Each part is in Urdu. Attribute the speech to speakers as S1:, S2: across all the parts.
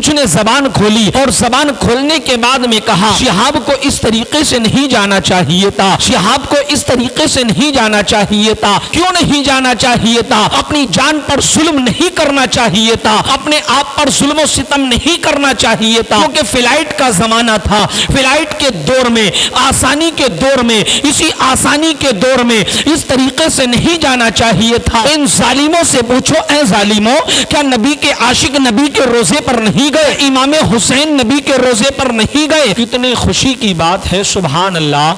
S1: کچھ نے زبان کھولی اور زبان کھولنے کے بعد میں کہا شہاب کو اس طریقے سے نہیں جانا چاہیے تھا، شہاب کو اس طریقے سے نہیں جانا چاہیے تھا۔ کیوں نہیں جانا چاہیے تھا؟ اپنی جان پر ظلم نہیں کرنا چاہیے تھا، اپنے آپ پر ظلم و ستم نہیں کرنا چاہیے تھا، کیونکہ فلائٹ کا زمانہ تھا۔ فلائٹ کے دور میں، آسانی کے دور میں، اسی آسانی کے دور میں اس طریقے سے نہیں جانا چاہیے تھا۔ ان ظالموں سے پوچھو اے ظالموں، کیا نبی کے عاشق نبی کے روزے پر نہیں گئے؟ امام حسین نبی کے روزے پر نہیں گئے؟ کتنی خوشی کی بات ہے، سبحان اللہ۔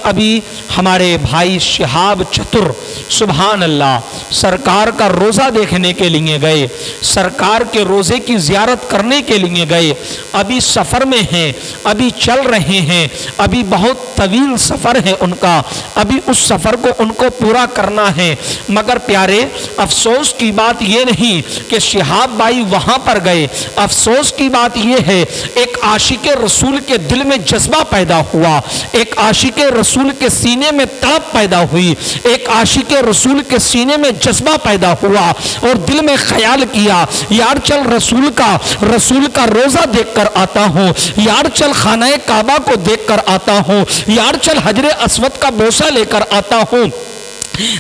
S1: ابھی ہمارے بھائی شہاب چتر سبحان اللہ سرکار کا روزہ دیکھنے کے لیے گئے، سرکار کے روزے کی زیارت کرنے کے لیے گئے۔ ابھی سفر میں ہیں، ابھی چل رہے ہیں، ابھی بہت طویل سفر ہے ان کا، ابھی اس سفر کو ان کو پورا کرنا ہے۔ مگر پیارے افسوس کی بات یہ نہیں کہ شہاب بھائی وہاں پر گئے، افسوس کی بات یہ ہے ایک عاشق رسول کے دل میں جذبہ پیدا ہوا، ایک عاشق رسول کے سینے میں تڑپ پیدا ہوئی، ایک عاشق رسول کے سینے میں جذبہ پیدا ہوا اور دل میں خیال کیا یار چل رسول کا روزہ دیکھ کر آتا ہوں، یار چل خانہ کعبہ کو دیکھ کر آتا ہوں، یار چل حجر اسود کا بوسہ لے کر آتا ہوں۔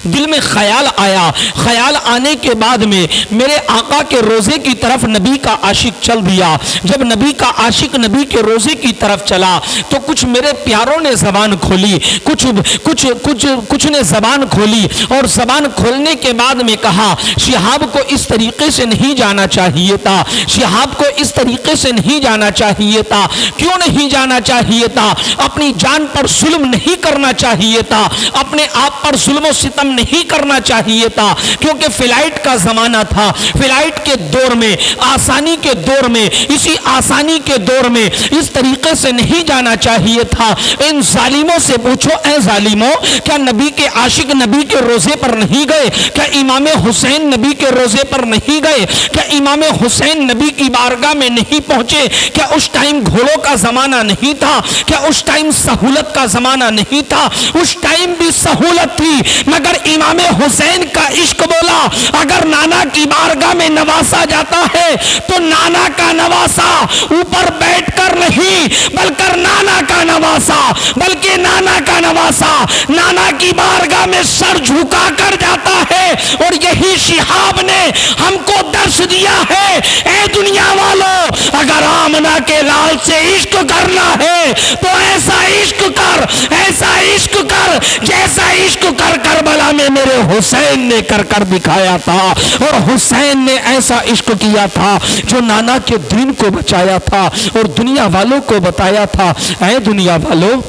S1: دل میں خیال آیا، خیال آنے کے بعد میں میرے آقا کے روزے کی طرف نبی کا عاشق چل دیا۔ جب نبی کا عاشق نبی کے روزے کی طرف چلا تو کچھ میرے پیاروں نے زبان کھولی، کچھ نے زبان کھولی اور زبان کھولنے کے بعد میں کہا شہاب کو اس طریقے سے نہیں جانا چاہیے تھا، شہاب کو اس طریقے سے نہیں جانا چاہیے تھا۔ کیوں نہیں جانا چاہیے تھا؟ اپنی جان پر ظلم نہیں کرنا چاہیے تھا، اپنے آپ پر ظلم و ستم نہیں کرنا چاہیے تھا، کیونکہ فلائٹ کا زمانہ تھا۔ فلائٹ کے دور میں، آسانی کے دور میں، اسی آسانی کے دور میں اس طریقے سے نہیں جانا چاہیے تھا۔ ان ظالموں سے پوچھو اے ظالموں، کیا نبی کے عاشق نبی کے روزے پر نہیں گئے؟ کیا امام حسین نبی کے روزے پر نہیں گئے؟ کیا امام حسین نبی کی بارگاہ میں نہیں پہنچے؟ کیا اس ٹائم گھوڑوں کا زمانہ نہیں تھا؟ کیا اس ٹائم سہولت کا زمانہ نہیں تھا؟ اس ٹائم بھی سہولت تھی، مگر امام حسین کا عشق بولا اگر نانا کی بارگاہ میں نواسا جاتا ہے تو نانا کا نواسا اوپر بیٹھ کر نہیں بلکہ نانا کا نواسا، بلکہ نانا کا نواسا نانا کی بارگاہ میں سر جھکا کر جاتا ہے۔ اور یہی شہاب نے ہم کو درس دیا ہے، اے دنیا والوں اگر آمنہ کے لال سے عشق کرنا ہے تو ایسا عشق کر، ایسا عشق کر جیسا عشق کر کربلا میں میرے حسین نے کر کر دکھایا تھا۔ اور حسین نے ایسا عشق کیا تھا جو نانا کے دین کو بچایا تھا اور دنیا والوں کو بتایا تھا اے دنیا والوں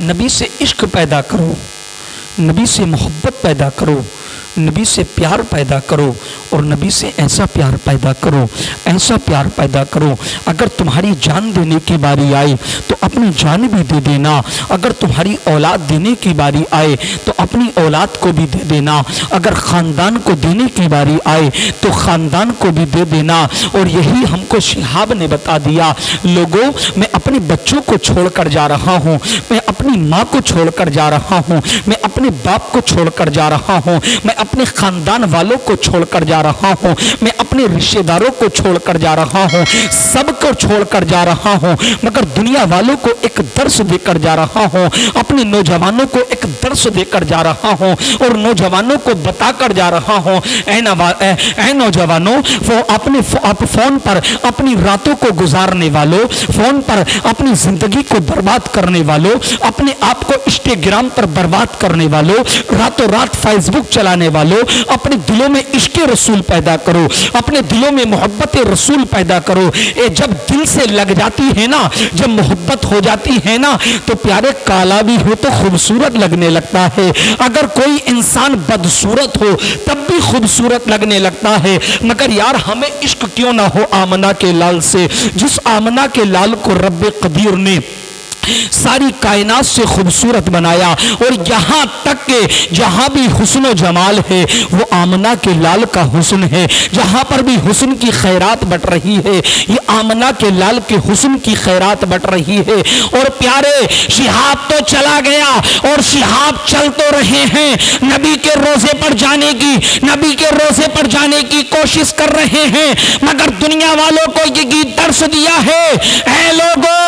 S1: نبی سے عشق پیدا کرو، نبی سے محبت پیدا کرو، نبی سے پیار پیدا کرو اور نبی سے ایسا پیار پیدا کرو، ایسا پیار پیدا کرو اگر تمہاری جان دینے کی باری آئے تو اپنی جان بھی دے دینا، اگر تمہاری اولاد دینے کی باری آئے تو اپنی اولاد کو بھی دے دینا، اگر خاندان کو دینے کی باری آئے تو خاندان کو بھی دے دینا۔ اور یہی ہم کو شہاب نے بتا دیا لوگوں میں اپنے بچوں کو چھوڑ کر جا رہا ہوں، میں اپنی ماں کو چھوڑ کر جا رہا ہوں، میں اپنے باپ کو چھوڑ کر جا رہا ہوں، میں اپنے خاندان والوں کو چھوڑ کر جا رہا ہوں، میں اپنے رشتہ داروں کو چھوڑ کر جا رہا ہوں، سب کو چھوڑ کر جا رہا ہوں، مگر دنیا والوں کو ایک درس دے کر جا رہا ہوں، اپنے نوجوانوں کو ایک درس دے کر جا رہا ہوں اور نوجوانوں کو بتا کر جا رہا ہوں اے نوجوانوں آپ فون پر اپنی راتوں کو گزارنے والوں، فون پر اپنی زندگی کو برباد کرنے والوں، اپنے آپ کو انسٹاگرام پر برباد کرنے والوں، راتوں رات فیس بک چلانے والوں، اپنے دلوں میں عشق رسول پیدا کرو، اپنے دلوں میں محبت رسول پیدا کرو۔ جب دل سے لگ جاتی ہے نا، جب محبت ہو جاتی ہے نا تو پیارے کالا بھی ہو تو خوبصورت لگنے لگتا ہے، اگر کوئی انسان بدصورت ہو تب بھی خوبصورت لگنے لگتا ہے۔ مگر یار ہمیں عشق کیوں نہ ہو آمنہ کے لال سے، جس آمنہ کے لال کو رب قدیر نے ساری کائنات سے خوبصورت بنایا، اور یہاں تک کہ جہاں بھی حسن و جمال ہے وہ آمنہ کے لال کا حسن ہے، جہاں پر بھی حسن کی خیرات بٹ رہی ہے یہ آمنہ کے لال کے حسن کی خیرات بٹ رہی ہے۔ اور پیارے شہاب تو چلا گیا اور شہاب چل تو رہے ہیں، نبی کے روزے پر جانے کی، نبی کے روزے پر جانے کی کوشش کر رہے ہیں، مگر دنیا والوں کو یہ گیت درس دیا ہے، اے لوگوں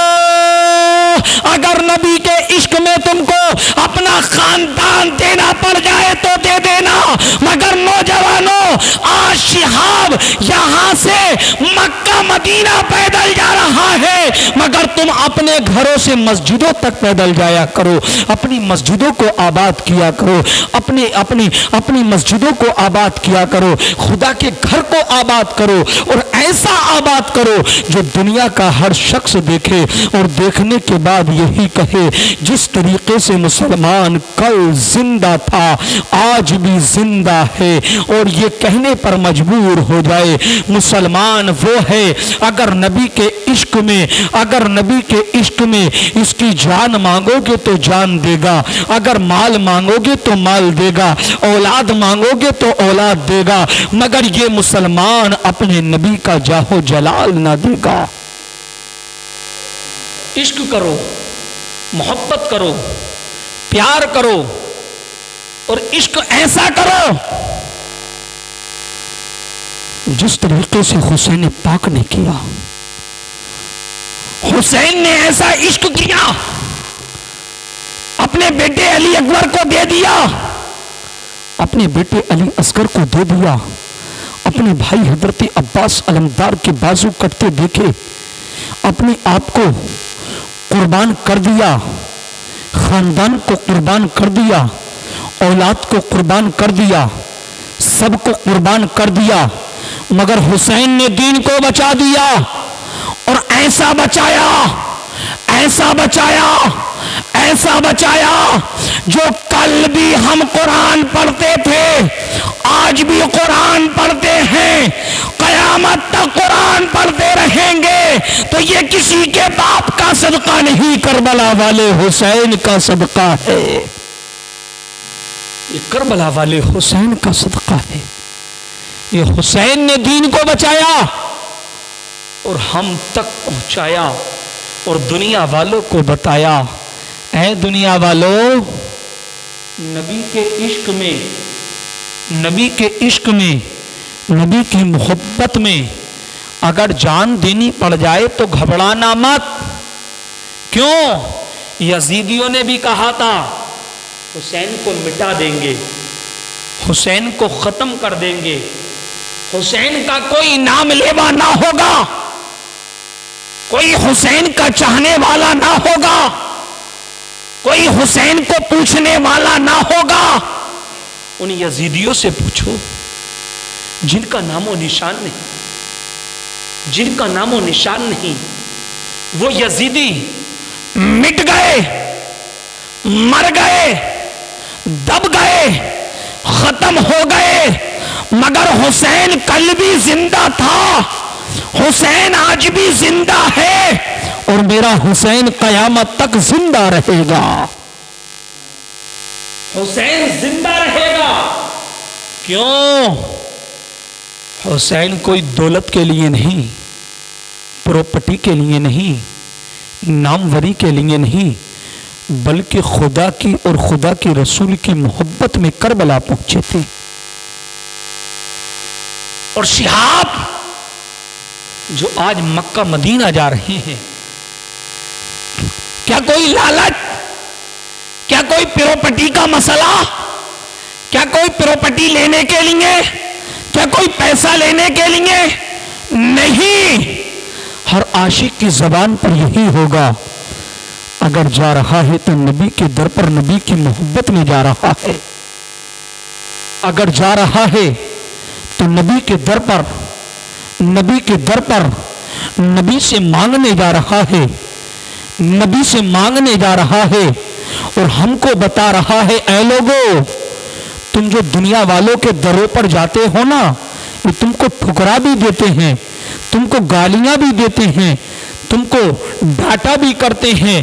S1: اگر نبی کے عشق میں تم کو اپنا خاندان دینا پڑ جائے تو دے دینا، مگر نوجوانوں آج شہاب یہاں سے مکہ مدینہ پیدل جا رہا ہے، مگر تم اپنے گھروں سے مسجدوں تک پیدل جایا کرو، اپنی مسجدوں کو آباد کیا کرو، اپنی مسجدوں کو آباد کیا کرو، خدا کے گھر کو آباد کرو، اور ایسا آباد کرو جو دنیا کا ہر شخص دیکھے اور دیکھنے کے بعد یہی کہے جس طریقے سے مسلمان کل زندہ تھا آج بھی زندہ ہے، اور یہ کہنے پر مجبور ہو جائے مسلمان وہ ہے اگر نبی کے عشق میں، اگر نبی کے عشق میں اس کی جان مانگو گے تو جان دے گا، اگر مال مانگو گے تو مال دے گا، اولاد مانگو گے تو اولاد دے گا، مگر یہ مسلمان اپنے نبی کا جاہ و جلال نہ دے گا۔ عشق کرو، محبت کرو، پیار کرو، اور عشق ایسا کرو جس طریقے سے حسین پاک نے کیا۔ حسین نے ایسا عشق کیا، اپنے بیٹے علی اکبر کو دے دیا، اپنے بیٹے علی اصغر کو دے دیا، اپنے بھائی حضرت عباس علمدار کے بازو کٹتے دیکھے، اپنے آپ کو قربان کر دیا، خاندان کو قربان کر دیا، اولاد کو قربان کر دیا، سب کو قربان کر دیا، مگر حسین نے دین کو بچا دیا، اور ایسا بچایا، ایسا بچایا، ایسا بچایا جو کل بھی ہم قرآن پڑھتے تھے آج بھی قرآن پڑھتے ہیں، قیامت تک قرآن پڑھتے رہیں گے، تو یہ کسی کے باپ کا صدقہ نہیں، کربلا والے حسین کا صدقہ ہے، یہ کربلا والے حسین کا صدقہ ہے۔ یہ حسین نے دین کو بچایا اور ہم تک پہنچایا اور دنیا والوں کو بتایا، اے دنیا والوں نبی کے عشق میں، نبی کے عشق میں، نبی کی محبت میں اگر جان دینی پڑ جائے تو گھبرانا مت۔ کیوں؟ یزیدیوں نے بھی کہا تھا حسین کو مٹا دیں گے، حسین کو ختم کر دیں گے، حسین کا کوئی نام لیوا نہ ہوگا، کوئی حسین کا چاہنے والا نہ ہوگا، کوئی حسین کو پوچھنے والا نہ ہوگا۔ ان یزیدیوں سے پوچھو جن کا نام و نشان نہیں، جن کا نام و نشان نہیں، وہ یزیدی مٹ گئے، مر گئے، دب گئے، ختم ہو گئے، مگر حسین کل بھی زندہ تھا، حسین آج بھی زندہ ہے، اور میرا حسین قیامت تک زندہ رہے گا، حسین زندہ رہے گا۔ کیوں؟ حسین کوئی دولت کے لیے نہیں، پراپرٹی کے لیے نہیں، ناموری کے لیے نہیں، بلکہ خدا کی اور خدا کے رسول کی محبت میں کربلا پہنچے تھے۔ اور شہاب جو آج مکہ مدینہ جا رہے ہیں، کیا کوئی لالچ، کیا کوئی پراپرٹی کا مسئلہ، کیا کوئی پراپرٹی لینے کے لیے، کیا کوئی پیسہ لینے کے لیے؟ نہیں، ہر عاشق کی زبان پر یہی ہوگا، اگر جا رہا ہے تو نبی کے در پر نبی کی محبت میں جا رہا ہے، اگر جا رہا ہے تو نبی کے در پر، نبی کے در پر نبی سے مانگنے جا رہا ہے، نبی سے مانگنے جا رہا ہے، اور ہم کو بتا رہا ہے اے لوگو تم جو دنیا والوں کے دروں پر جاتے ہو نا، یہ تم کو ٹھکرا بھی دیتے ہیں، تم کو گالیاں بھی دیتے ہیں، تم کو ڈانٹا بھی کرتے ہیں،